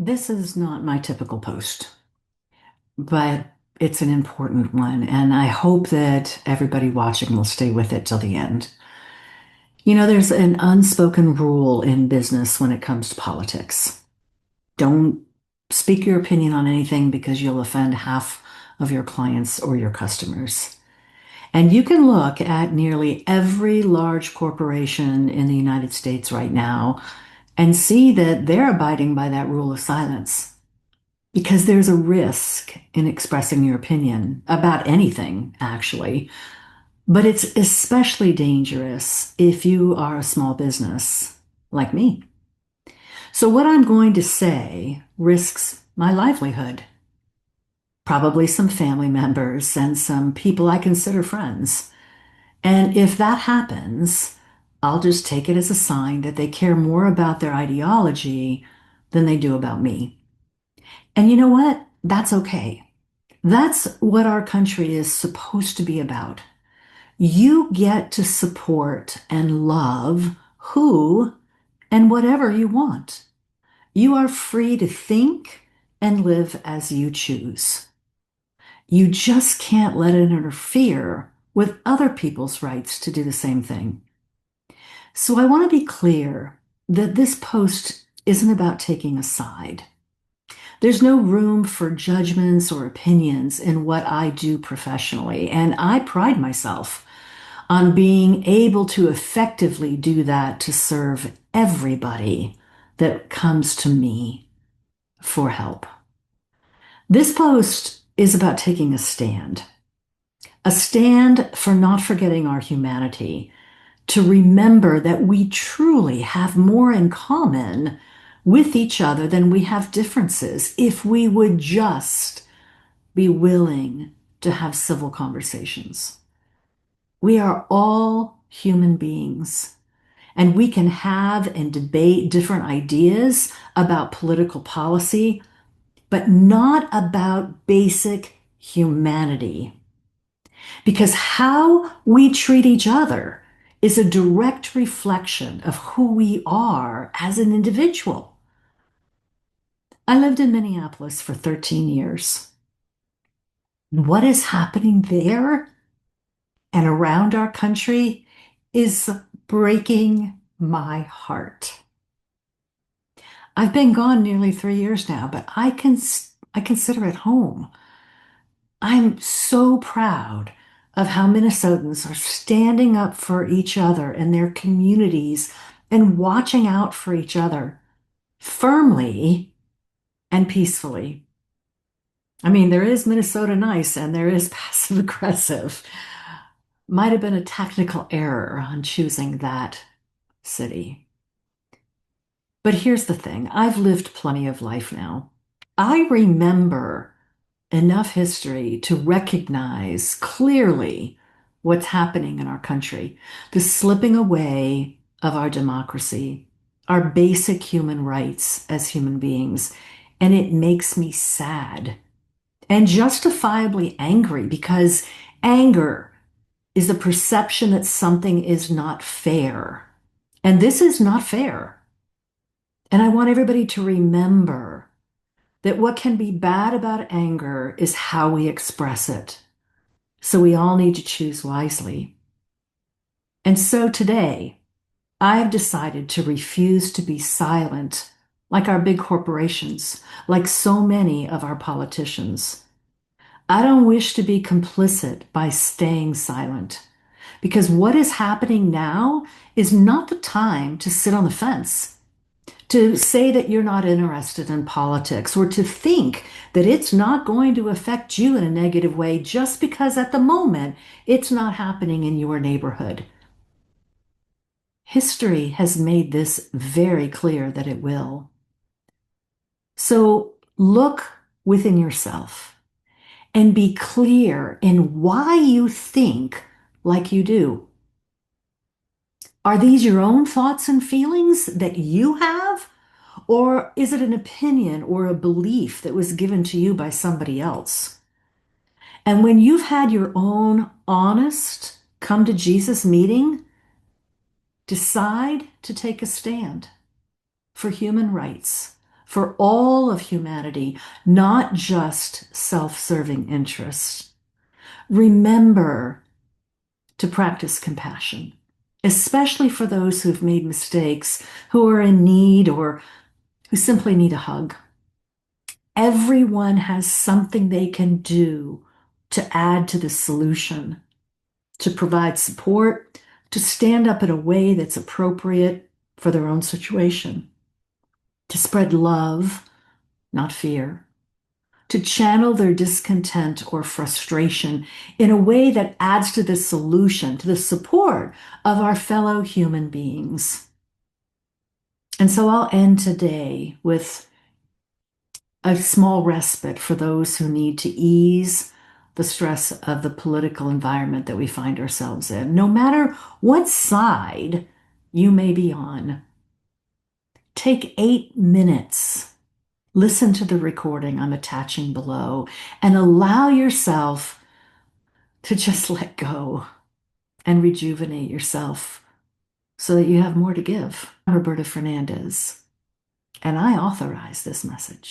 This is not my typical post, but it's an important one, and I hope that everybody watching will stay with it till the end. There's an unspoken rule in business when it comes to politics. Don't speak your opinion on anything because you'll offend half of your clients or your customers. And you can look at nearly every large corporation in the United States right now and see that they're abiding by that rule of silence. Because there's a risk in expressing your opinion about anything, actually. But it's especially dangerous if you are a small business like me. So, what I'm going to say risks my livelihood, probably some family members and some people I consider friends. And if that happens, I'll just take it as a sign that they care more about their ideology than they do about me. And you know what? That's okay. That's what our country is supposed to be about. You get to support and love who and whatever you want. You are free to think and live as you choose. You just can't let it interfere with other people's rights to do the same thing. So I want to be clear that this post isn't about taking a side. There's no room for judgments or opinions in what I do professionally, and I pride myself on being able to effectively do that to serve everybody that comes to me for help. This post is about taking a stand for not forgetting our humanity, to remember that we truly have more in common with each other than we have differences if we would just be willing to have civil conversations. We are all human beings, and we can have and debate different ideas about political policy, but not about basic humanity. Because how we treat each other is a direct reflection of who we are as an individual. I lived in Minneapolis for 13 years. What is happening there and around our country is breaking my heart. I've been gone nearly 3 years now, but I consider it home. I'm so proud of how Minnesotans are standing up for each other and their communities and watching out for each other firmly and peacefully. I mean, there is Minnesota nice and there is passive aggressive. Might have been a technical error on choosing that city. But here's the thing, I've lived plenty of life now. I remember enough history to recognize clearly what's happening in our country, the slipping away of our democracy, our basic human rights as human beings. And it makes me sad and justifiably angry because anger is the perception that something is not fair. And this is not fair. And I want everybody to remember that what can be bad about anger is how we express it. So we all need to choose wisely. And so today, I have decided to refuse to be silent like our big corporations, like so many of our politicians. I don't wish to be complicit by staying silent because what is happening now is not the time to sit on the fence, to say that you're not interested in politics, or to think that it's not going to affect you in a negative way just because at the moment it's not happening in your neighborhood. History has made this very clear that it will. So look within yourself and be clear in why you think like you do. Are these your own thoughts and feelings that you have? Or is it an opinion or a belief that was given to you by somebody else? And when you've had your own honest come to Jesus meeting, decide to take a stand for human rights, for all of humanity, not just self-serving interests. Remember to practice compassion, especially for those who've made mistakes, who are in need, or who simply need a hug. Everyone has something they can do to add to the solution, to provide support, to stand up in a way that's appropriate for their own situation, to spread love, not fear, to channel their discontent or frustration in a way that adds to the solution, to the support of our fellow human beings. And so I'll end today with a small respite for those who need to ease the stress of the political environment that we find ourselves in. No matter what side you may be on, take 8 minutes. Listen to the recording I'm attaching below and allow yourself to just let go and rejuvenate yourself so that you have more to give. I'm Roberta Fernandez, and I authorize this message.